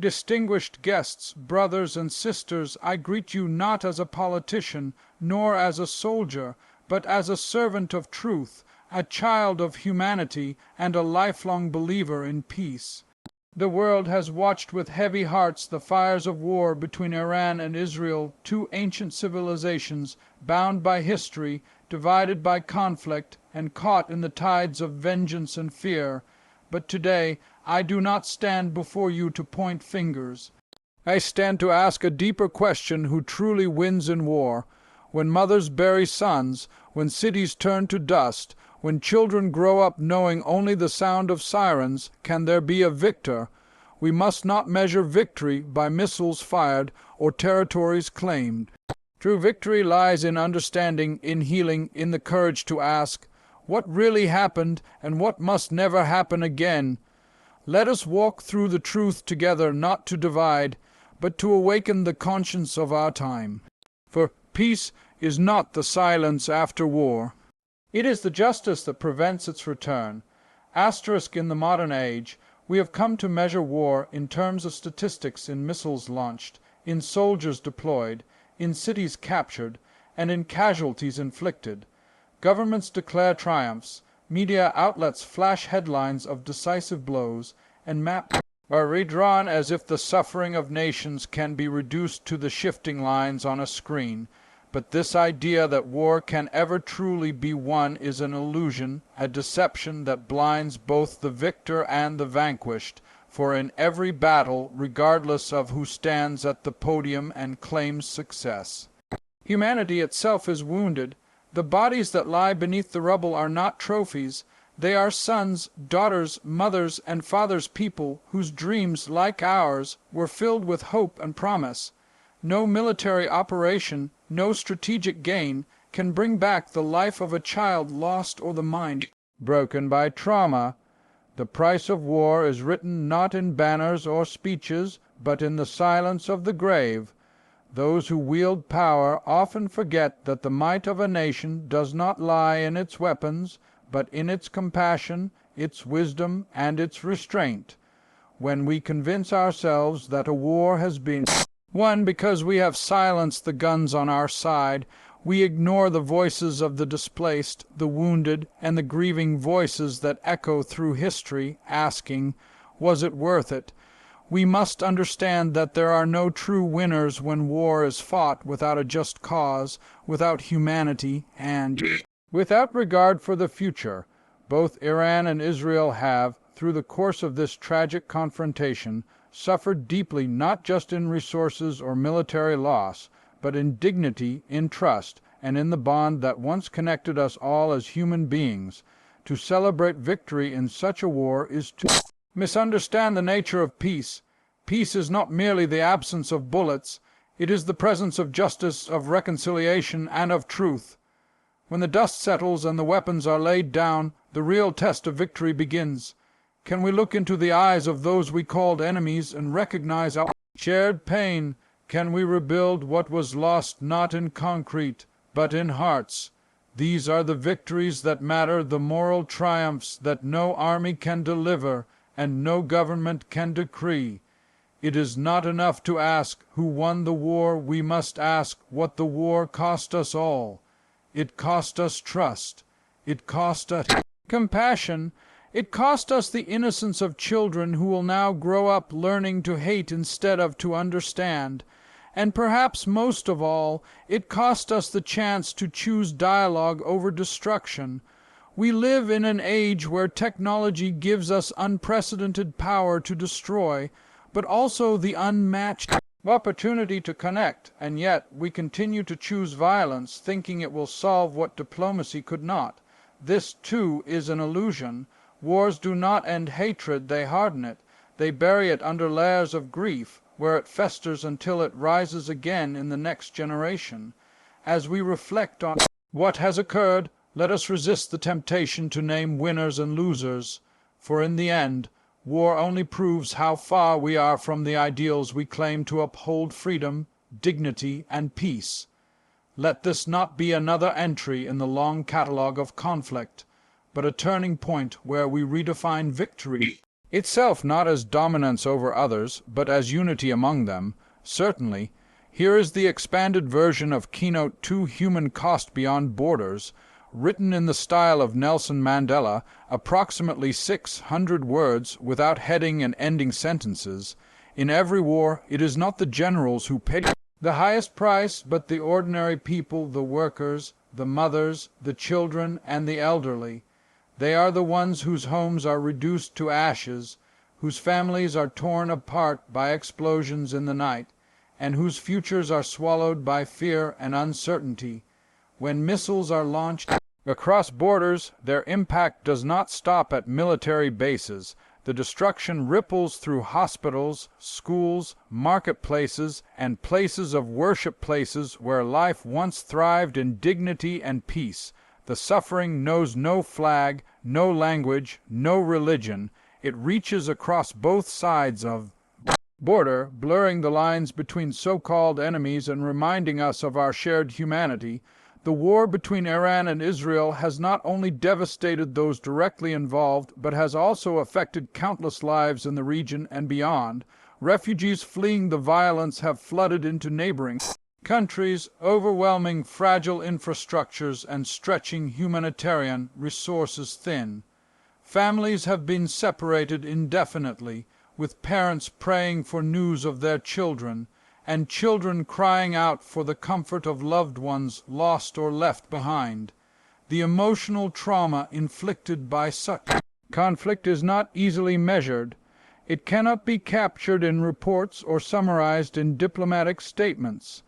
Distinguished guests, brothers and sisters, I greet you not as a politician, nor as a soldier, but as a servant of truth, a child of humanity, and a lifelong believer in peace. The world has watched with heavy hearts the fires of war between Iran and Israel, two ancient civilizations, bound by history, divided by conflict, and caught in the tides of vengeance and fear. But today I do not stand before you to point fingers. I stand to ask a deeper question: who truly wins in war? When mothers bury sons, when cities turn to dust, when children grow up knowing only the sound of sirens, can there be a victor? We must not measure victory by missiles fired or territories claimed. True victory lies in understanding, in healing, in the courage to ask, what really happened and what must never happen again? Let us walk through the truth together, not to divide, but to awaken the conscience of our time. For peace is not the silence after war. It is the justice that prevents its return. Asterisk in the modern age, we have come to measure war in terms of statistics, in missiles launched, in soldiers deployed, in cities captured, and in casualties inflicted. Governments declare triumphs, media outlets flash headlines of decisive blows, and maps are redrawn as if the suffering of nations can be reduced to the shifting lines on a screen. But this idea that war can ever truly be won is an illusion, a deception that blinds both the victor and the vanquished, for in every battle, regardless of who stands at the podium and claims success, humanity itself is wounded. The bodies that lie beneath the rubble are not trophies. They are sons, daughters, mothers, and fathers' people whose dreams, like ours, were filled with hope and promise. No military operation, no strategic gain, can bring back the life of a child lost or the mind broken by trauma. The price of war is written not in banners or speeches, but in the silence of the grave. Those who wield power often forget that the might of a nation does not lie in its weapons, but in its compassion, its wisdom, and its restraint. When we convince ourselves that a war has been won because we have silenced the guns on our side, we ignore the voices of the displaced, the wounded, and the grieving voices that echo through history, asking, was it worth it? We must understand that there are no true winners when war is fought without a just cause, without humanity, and without regard for the future. Both Iran and Israel have, through the course of this tragic confrontation, suffered deeply, not just in resources or military loss, but in dignity, in trust, and in the bond that once connected us all as human beings. To celebrate victory in such a war is to misunderstand the nature of peace. Peace is not merely the absence of bullets. It is the presence of justice, of reconciliation, and of truth. When the dust settles and the weapons are laid down, the real test of victory begins. Can we look into the eyes of those we called enemies and recognize our shared pain? Can we rebuild what was lost not in concrete, but in hearts? These are the victories that matter, the moral triumphs that no army can deliver and no government can decree. It is not enough to ask who won the war. We must ask what the war cost us all. It cost us trust. It cost us compassion. It cost us the innocence of children who will now grow up learning to hate instead of to understand. And perhaps most of all, it cost us the chance to choose dialogue over destruction. We live in an age where technology gives us unprecedented power to destroy, but also the unmatched opportunity to connect, and yet we continue to choose violence, thinking it will solve what diplomacy could not. This, too, is an illusion. Wars do not end hatred, they harden it. They bury it under layers of grief, where it festers until it rises again in the next generation. As we reflect on what has occurred, let us resist the temptation to name winners and losers, for in the end, war only proves how far we are from the ideals we claim to uphold: freedom, dignity, and peace. Let this not be another entry in the long catalogue of conflict, but a turning point where we redefine victory itself not as dominance over others, but as unity among them. Certainly, here is the expanded version of Keynote 2 Human Cost Beyond Borders, written in the style of Nelson Mandela, approximately 600 words without heading and ending sentences. In every war, it is not the generals who pay the highest price, but the ordinary people, the workers, the mothers, the children, and the elderly. They are the ones whose homes are reduced to ashes, whose families are torn apart by explosions in the night, and whose futures are swallowed by fear and uncertainty. When missiles are launched across borders, their impact does not stop at military bases. The destruction ripples through hospitals, schools, marketplaces, and places of worship, places where life once thrived in dignity and peace. The suffering knows no flag, no language, no religion. It reaches across both sides of border, blurring the lines between so-called enemies and reminding us of our shared humanity. The war between Iran and Israel has not only devastated those directly involved, but has also affected countless lives in the region and beyond. Refugees fleeing the violence have flooded into neighboring countries, overwhelming fragile infrastructures and stretching humanitarian resources thin. Families have been separated indefinitely, with parents praying for news of their children, and children crying out for the comfort of loved ones lost or left behind. The emotional trauma inflicted by such conflict is not easily measured. It cannot be captured in reports or summarized in diplomatic statements.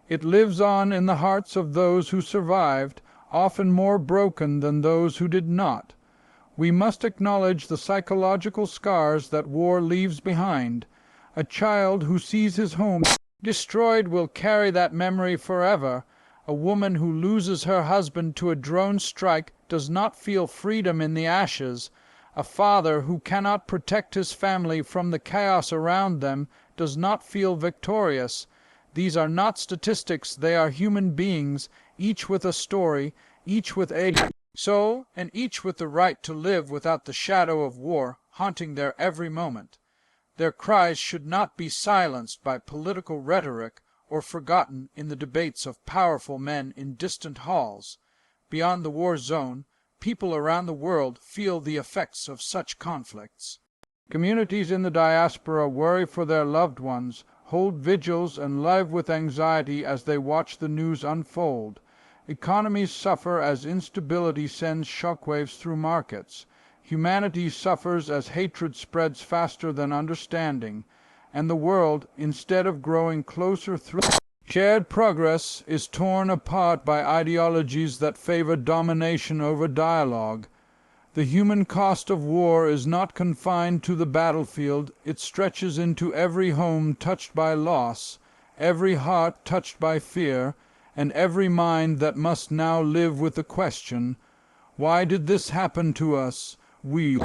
It lives on in the hearts of those who survived, often more broken than those who did not. We must acknowledge the psychological scars that war leaves behind. A child who sees his home destroyed will carry that memory forever. A woman who loses her husband to a drone strike does not feel freedom in the ashes. A father who cannot protect his family from the chaos around them does not feel victorious. These are not statistics, they are human beings, each with a story, each with a soul, and each with the right to live without the shadow of war haunting their every moment. Their cries should not be silenced by political rhetoric or forgotten in the debates of powerful men in distant halls. Beyond the war zone, people around the world feel the effects of such conflicts. Communities in the diaspora worry for their loved ones, hold vigils, and live with anxiety as they watch the news unfold. Economies suffer as instability sends shockwaves through markets. Humanity suffers as hatred spreads faster than understanding, and the world, instead of growing closer through shared progress, is torn apart by ideologies that favor domination over dialogue. The human cost of war is not confined to the battlefield. It stretches into every home touched by loss, every heart touched by fear, and every mind that must now live with the question, why did this happen to us? We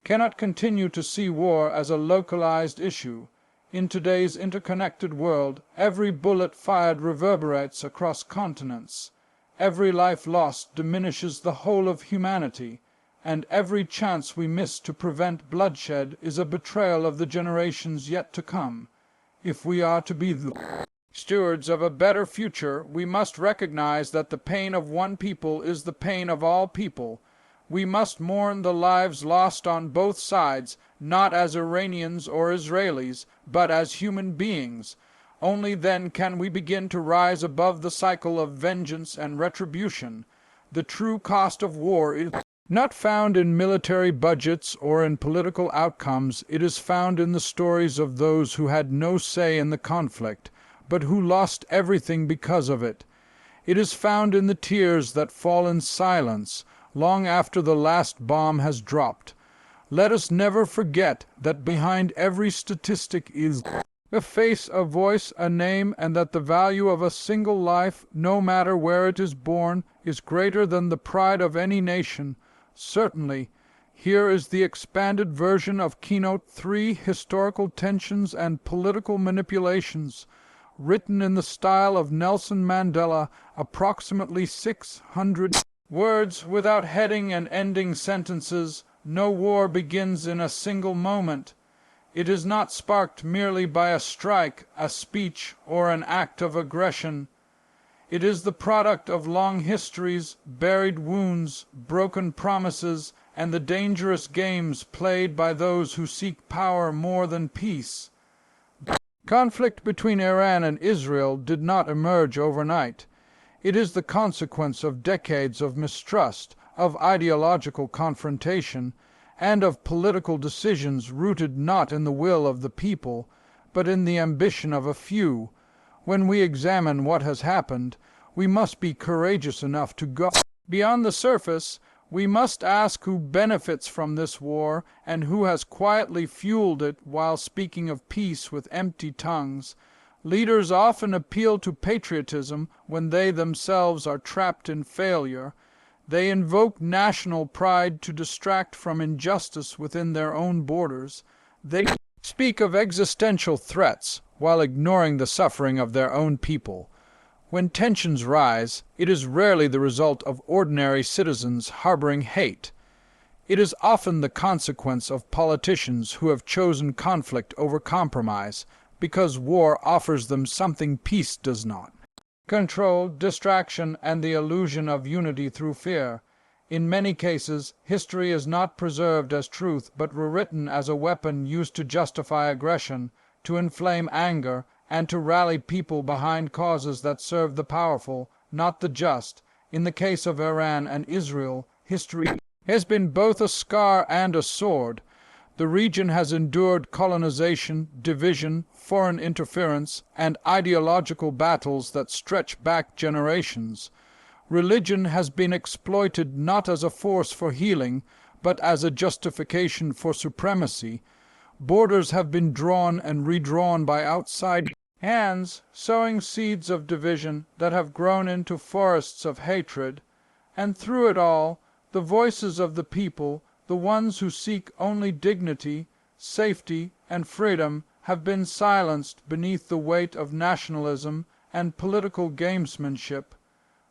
cannot continue to see war as a localized issue. In today's interconnected world, every bullet fired reverberates across continents. Every life lost diminishes the whole of humanity, and every chance we miss to prevent bloodshed is a betrayal of the generations yet to come. If we are to be the stewards of a better future, we must recognize that the pain of one people is the pain of all people. We must mourn the lives lost on both sides, not as Iranians or Israelis, but as human beings. Only then can we begin to rise above the cycle of vengeance and retribution. The true cost of war is not found in military budgets or in political outcomes. It is found in the stories of those who had no say in the conflict, but who lost everything because of it. It is found in the tears that fall in silence, long after the last bomb has dropped. Let us never forget that behind every statistic is a face, a voice, a name, and that the value of a single life, no matter where it is born, is greater than the pride of any nation. Certainly, here is the expanded version of Keynote 3, Historical Tensions and Political Manipulations, written in the style of Nelson Mandela, approximately 600 words without heading and ending sentences, No war begins in a single moment. It is not sparked merely by a strike, a speech, or an act of aggression. It is the product of long histories, buried wounds, broken promises, and the dangerous games played by those who seek power more than peace. Conflict between Iran and Israel did not emerge overnight. It is the consequence of decades of mistrust, of ideological confrontation, and of political decisions rooted not in the will of the people, but in the ambition of a few. When we examine what has happened, we must be courageous enough to go beyond the surface. We must ask who benefits from this war and who has quietly fueled it while speaking of peace with empty tongues. Leaders often appeal to patriotism when they themselves are trapped in failure. They invoke national pride to distract from injustice within their own borders. They speak of existential threats while ignoring the suffering of their own people. When tensions rise, it is rarely the result of ordinary citizens harboring hate. It is often the consequence of politicians who have chosen conflict over compromise, because war offers them something peace does not: control, distraction, and the illusion of unity through fear. In many cases, history is not preserved as truth, but rewritten as a weapon used to justify aggression, to inflame anger, and to rally people behind causes that serve the powerful, not the just. In the case of Iran and Israel, history has been both a scar and a sword. The region has endured colonization, division, foreign interference, and ideological battles that stretch back generations. Religion has been exploited not as a force for healing, but as a justification for supremacy. Borders have been drawn and redrawn by outside hands, sowing seeds of division that have grown into forests of hatred. And through it all, the voices of the people, the ones who seek only dignity, safety, and freedom, have been silenced beneath the weight of nationalism and political gamesmanship.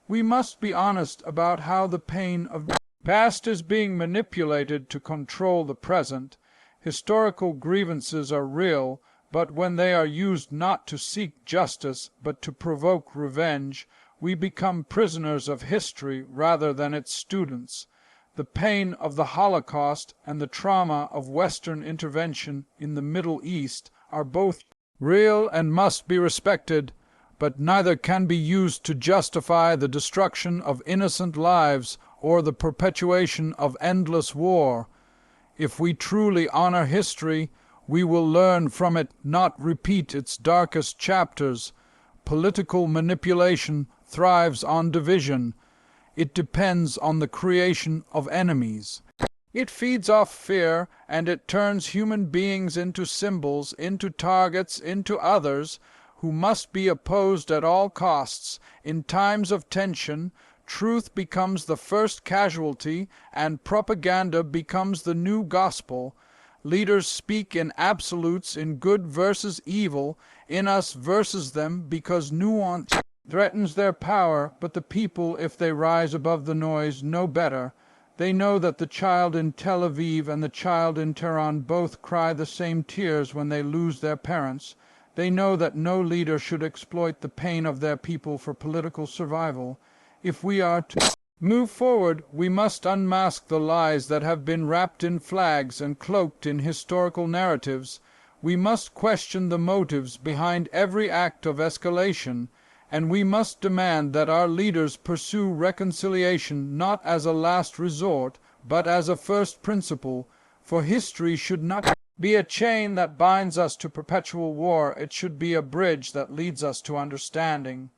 We must be honest about how the pain of the past is being manipulated to control the present. Historical grievances are real, but when they are used not to seek justice, but to provoke revenge, we become prisoners of history rather than its students. The pain of the Holocaust and the trauma of Western intervention in the Middle East are both real and must be respected, but neither can be used to justify the destruction of innocent lives or the perpetuation of endless war. If we truly honor history, we will learn from it, not repeat its darkest chapters. Political manipulation thrives on division. It depends on the creation of enemies. It feeds off fear, and it turns human beings into symbols, into targets, into others, who must be opposed at all costs. In times of tension, truth becomes the first casualty, and propaganda becomes the new gospel. Leaders speak in absolutes, in good versus evil, in us versus them, because nuance threatens their power, but the people, if they rise above the noise, know better. They know that the child in Tel Aviv and the child in Tehran both cry the same tears when they lose their parents. They know that no leader should exploit the pain of their people for political survival. If we are to move forward, we must unmask the lies that have been wrapped in flags and cloaked in historical narratives. We must question the motives behind every act of escalation, and we must demand that our leaders pursue reconciliation not as a last resort, but as a first principle, for history should not be a chain that binds us to perpetual war. It should be a bridge that leads us to understanding.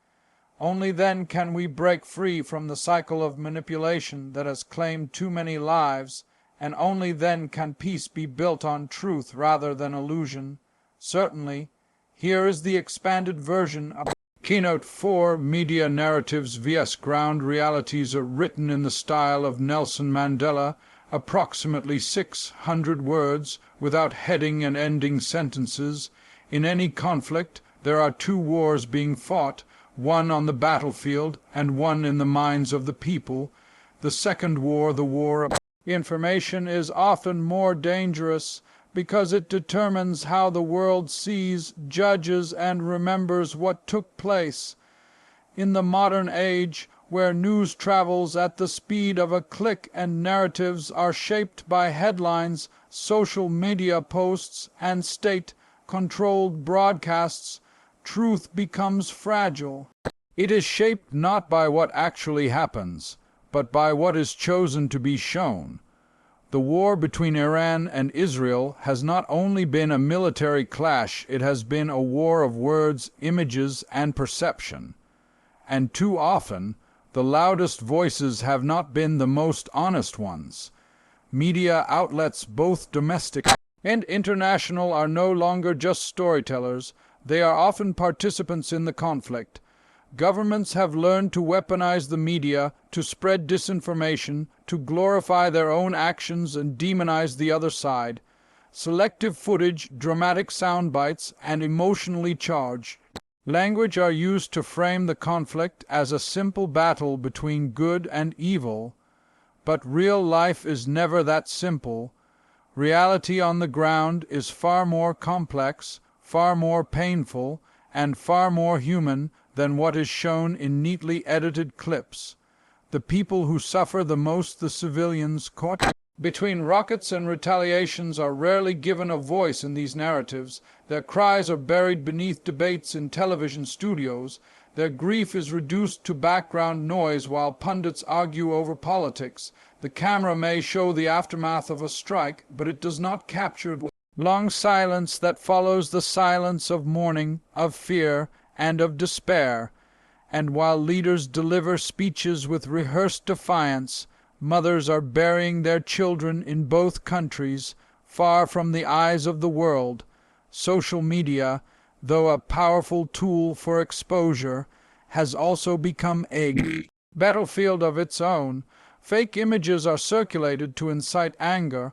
Only then can we break free from the cycle of manipulation that has claimed too many lives, and only then can peace be built on truth rather than illusion. Certainly, here is the expanded version of Keynote 4. Media narratives vs. ground realities are written in the style of Nelson Mandela, approximately 600 words, without heading and ending sentences. In any conflict, there are two wars being fought, one on the battlefield and one in the minds of the people. The second war, the war of Information is often more dangerous because it determines how the world sees, judges, and remembers what took place. In the modern age, where news travels at the speed of a click and narratives are shaped by headlines, social media posts, and state-controlled broadcasts, truth becomes fragile. It is shaped not by what actually happens, but by what is chosen to be shown. The war between Iran and Israel has not only been a military clash, it has been a war of words, images, and perception. And too often, the loudest voices have not been the most honest ones. Media outlets, both domestic and international, are no longer just storytellers. They are often participants in the conflict. Governments have learned to weaponize the media, to spread disinformation, to glorify their own actions and demonize the other side. Selective footage, dramatic sound bites, and emotionally charged language are used to frame the conflict as a simple battle between good and evil. But real life is never that simple. Reality on the ground is far more complex, far more painful, and far more human than what is shown in neatly edited clips. The people who suffer the most, the civilians caught between rockets and retaliations, are rarely given a voice in these narratives. Their cries are buried beneath debates in television studios. Their grief is reduced to background noise while pundits argue over politics. The camera may show the aftermath of a strike, but it does not capture the long silence that follows the silence of mourning, of fear, and of despair. And while leaders deliver speeches with rehearsed defiance, mothers are burying their children in both countries, far from the eyes of the world. Social media, though a powerful tool for exposure, has also become a battlefield of its own. Fake images are circulated to incite anger.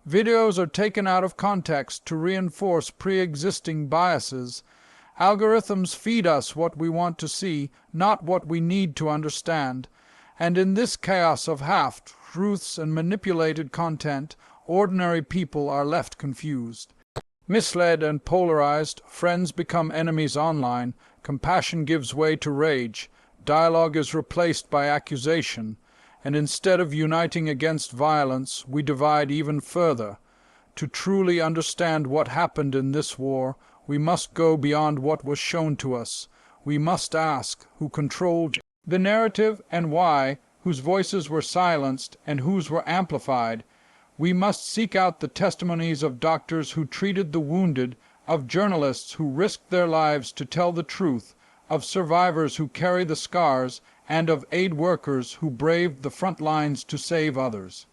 Videos are taken out of context to reinforce pre-existing biases. Algorithms feed us what we want to see, not what we need to understand. And in this chaos of half-truths and manipulated content, ordinary people are left confused. Misled and polarized, friends become enemies online, compassion gives way to rage, dialogue is replaced by accusation, and instead of uniting against violence, we divide even further. To truly understand what happened in this war, we must go beyond what was shown to us. We must ask who controlled the narrative and why, whose voices were silenced and whose were amplified. We must seek out the testimonies of doctors who treated the wounded, of journalists who risked their lives to tell the truth, of survivors who carry the scars, and of aid workers who braved the front lines to save others.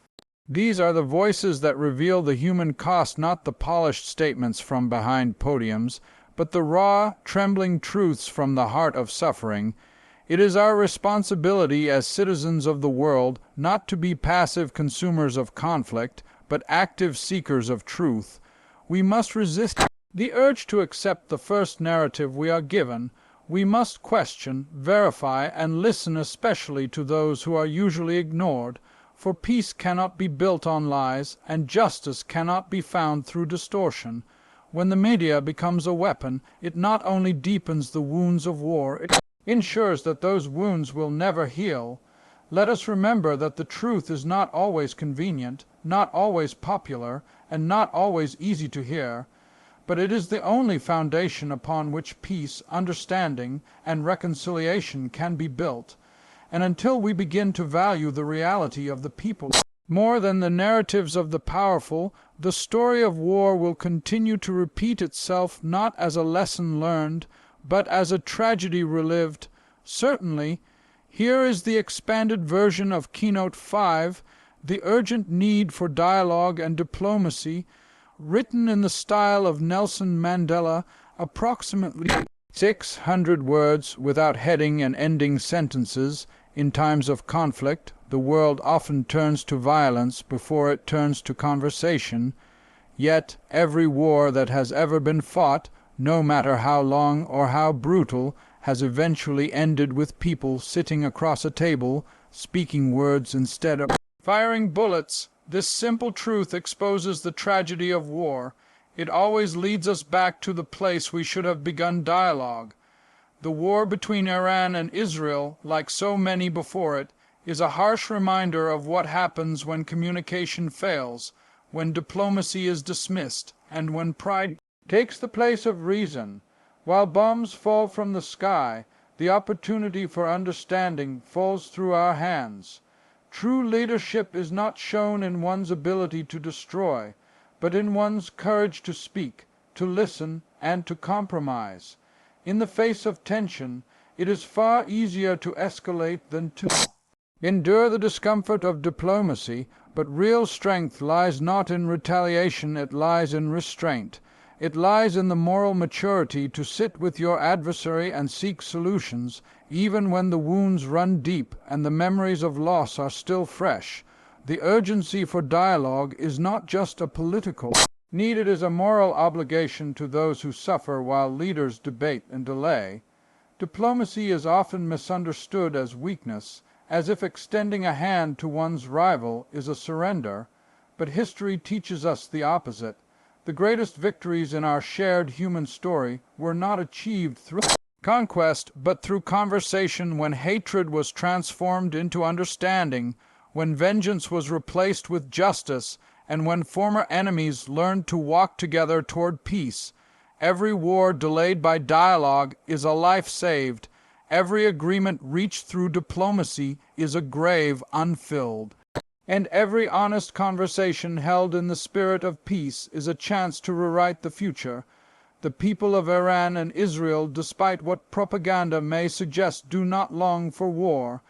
These are the voices that reveal the human cost, not the polished statements from behind podiums, but the raw, trembling truths from the heart of suffering. It is our responsibility as citizens of the world not to be passive consumers of conflict, but active seekers of truth. We must resist the urge to accept the first narrative we are given. We must question, verify, and listen especially to those who are usually ignored, for peace cannot be built on lies, and justice cannot be found through distortion. When the media becomes a weapon, it not only deepens the wounds of war, it ensures that those wounds will never heal. Let us remember that the truth is not always convenient, not always popular, and not always easy to hear, but it is the only foundation upon which peace, understanding, and reconciliation can be built. And until we begin to value the reality of the people more than the narratives of the powerful, the story of war will continue to repeat itself not as a lesson learned, but as a tragedy relived. Certainly, here is the expanded version of Keynote 5, the urgent need for dialogue and diplomacy, written in the style of Nelson Mandela, approximately 600 words without heading and ending sentences. In times of conflict, the world often turns to violence before it turns to conversation. Yet every war that has ever been fought, no matter how long or how brutal, has eventually ended with people sitting across a table, speaking words instead of firing bullets. This simple truth exposes the tragedy of war. It always leads us back to the place we should have begun dialogue. The war between Iran and Israel, like so many before it, is a harsh reminder of what happens when communication fails, when diplomacy is dismissed, and when pride takes the place of reason. While bombs fall from the sky, the opportunity for understanding falls through our hands. True leadership is not shown in one's ability to destroy, but in one's courage to speak, to listen, and to compromise. In the face of tension, it is far easier to escalate than to endure the discomfort of diplomacy, but real strength lies not in retaliation, it lies in restraint. It lies in the moral maturity to sit with your adversary and seek solutions, even when the wounds run deep and the memories of loss are still fresh. The urgency for dialogue is not just a political need, it is a moral obligation to those who suffer while leaders debate and delay. Diplomacy is often misunderstood as weakness, as if extending a hand to one's rival is a surrender, but history teaches us the opposite. The greatest victories in our shared human story were not achieved through conquest, but through conversation, when hatred was transformed into understanding, when vengeance was replaced with justice, and when former enemies learned to walk together toward peace. Every war delayed by dialogue is a life saved. Every agreement reached through diplomacy is a grave unfilled. And every honest conversation held in the spirit of peace is a chance to rewrite the future. The people of Iran and Israel, despite what propaganda may suggest, do not long for war.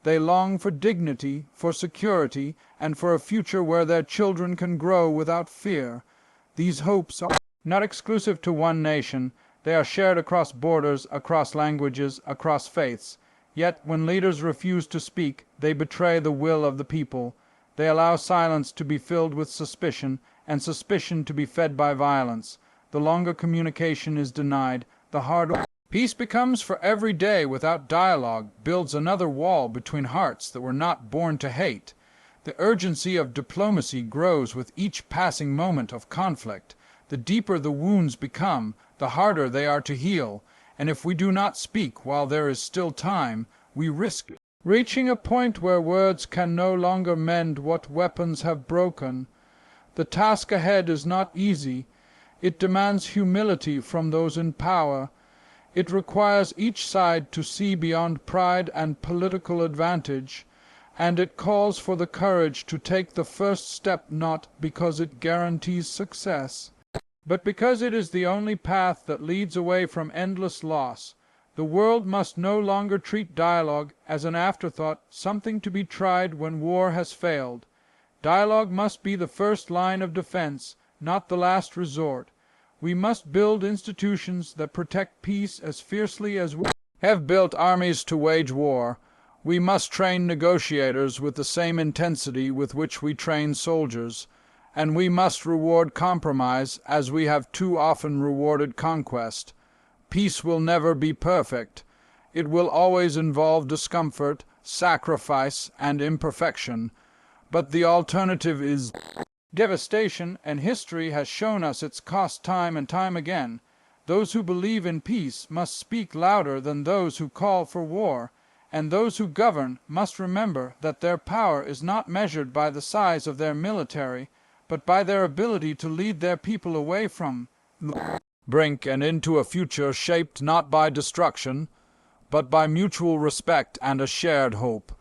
They long for dignity, for security, and for a future where their children can grow without fear. These hopes are not exclusive to one nation. They are shared across borders, across languages, across faiths. Yet, when leaders refuse to speak, they betray the will of the people. They allow silence to be filled with suspicion, and suspicion to be fed by violence. The longer communication is denied, the harder peace becomes, for every day without dialogue builds another wall between hearts that were not born to hate. The urgency of diplomacy grows with each passing moment of conflict. The deeper the wounds become, the harder they are to heal, and if we do not speak while there is still time, we risk reaching a point where words can no longer mend what weapons have broken. The task ahead is not easy. It demands humility from those in power. It requires each side to see beyond pride and political advantage, and it calls for the courage to take the first step, not because it guarantees success, but because it is the only path that leads away from endless loss. The world must no longer treat dialogue as an afterthought, something to be tried when war has failed. Dialogue must be the first line of defense, not the last resort. We must build institutions that protect peace as fiercely as we have built armies to wage war. We must train negotiators with the same intensity with which we train soldiers, and we must reward compromise as we have too often rewarded conquest. Peace will never be perfect. It will always involve discomfort, sacrifice, and imperfection. But the alternative is devastation, and history has shown us its cost time and time again. Those who believe in peace must speak louder than those who call for war, and those who govern must remember that their power is not measured by the size of their military, but by their ability to lead their people away from brink and into a future shaped not by destruction, but by mutual respect and a shared hope.